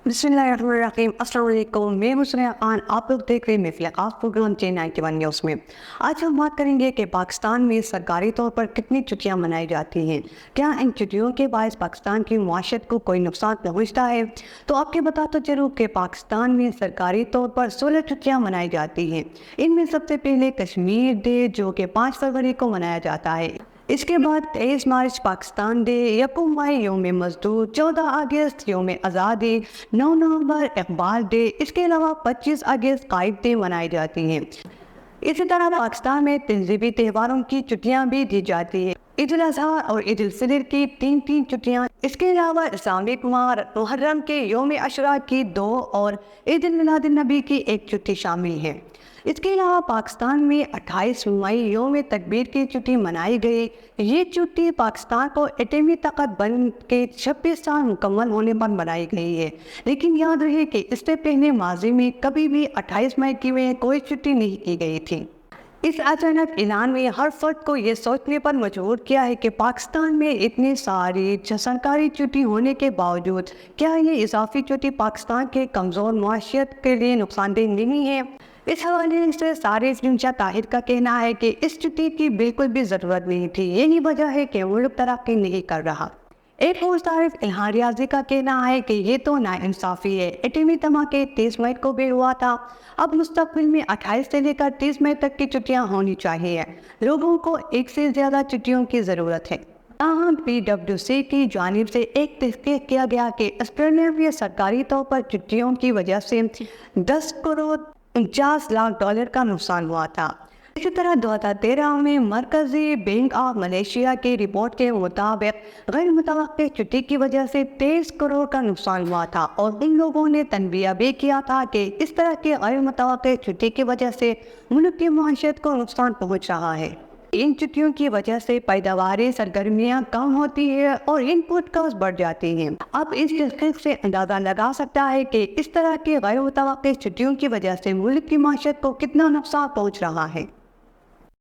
बिस्मिल्लाहिर्रहमानिर्रहीम। अस्सलाम वालेकुम। मैं मुसरा खान, आप लोग देख रहे हैं महफिल खास प्रोग्राम J91 न्यूज़ में। आज हम बात करेंगे कि पाकिस्तान में सरकारी तौर पर कितनी छुट्टियां मनाई जाती हैं। क्या इन छुट्टियों के बायस पाकिस्तान की मुआशरत को कोई नुकसान पहुंचता है? तो आपके बता तो चलूँ कि पाकिस्तान में सरकारी तौर पर 16 छुट्टियाँ मनाई जाती हैं। इनमें सबसे पहले कश्मीर डे, जो कि 5 फरवरी को मनाया जाता है। इसके बाद 23 मार्च पाकिस्तान डे, यकम मई यौम मजदूर, 14 अगस्त यौम आज़ादी, 9 नवंबर इकबाल डे, इसके अलावा 25 अगस्त कायद डे मनाई जाती हैं। इसी तरह पाकिस्तान में तहजीबी त्योहारों की छुट्टियां भी दी जाती है। ईद उल अज़हा और ईद उल फितर की 3 छुट्टियां, इसके अलावा इस्लामिक माह मुहर्रम के यौम अशरा की 2 और ईद उल मिलाद नबी की 1 छुट्टी शामिल है। इसके अलावा पाकिस्तान में 28 मई यौम तकबीर की छुट्टी मनाई गई। ये छुट्टी पाकिस्तान को एटमी ताकत बन के 26 साल मुकम्मल होने पर मनाई गई है। लेकिन याद रहे कि इससे पहले माजी में कभी भी 28 मई की में कोई छुट्टी नहीं की गई थी। इस अचानक ऐलान में हर फर्द को ये सोचने पर मजबूर किया है कि पाकिस्तान में इतनी सारी सरकारी छुट्टी होने के बावजूद क्या ये इजाफी छुट्टी पाकिस्तान के कमज़ोर मुआशरत के लिए नुकसानदेह नहीं है। इस हवाले से सारिफ जुनशा ताहिर का कहना है कि इस छुट्टी की बिल्कुल भी ज़रूरत नहीं थी। यही वजह है कि मुल्क तरक्की नहीं कर रहा। एक और तारीफ इल्हाम रियाजी का कहना है कि ये तो नाइंसाफ़ी है। एटमी धमाके 30 मई को भी हुआ था। अब मुस्तकबिल में 28 से लेकर 30 मई तक की छुट्टियां होनी चाहिए। लोगों को एक से ज़्यादा छुट्टियों की ज़रूरत है। ताहम PWC की जानिब से एक तहकीक किया गया कि ऑस्ट्रेलिया में सरकारी तौर पर छुट्टियों की वजह से 10 करोड़ 49 लाख डॉलर का नुकसान हुआ था। इसी तरह 2013 में मरकजी बैंक ऑफ मलेशिया की रिपोर्ट के मुताबिक गैर मुतवक्किल छुट्टी की वजह से 23 करोड़ का नुकसान हुआ था और इन लोगों ने तनबीह भी किया था कि इस तरह की गैर मुतवक्किल छुट्टी की वजह से मुल्क की मुआशरत को नुकसान पहुँच रहा है। इन छुट्टियों की वजह से पैदावारी सरगर्मियाँ कम होती है और इनपुट कॉस्ट बढ़ जाती हैं। अब इस तहकीक से अंदाज़ा लगा सकता है कि इस तरह की गैर मुतवक्किल छुट्टियों की वजह से मुल्क की माशरत को कितना नुकसान पहुँच रहा है।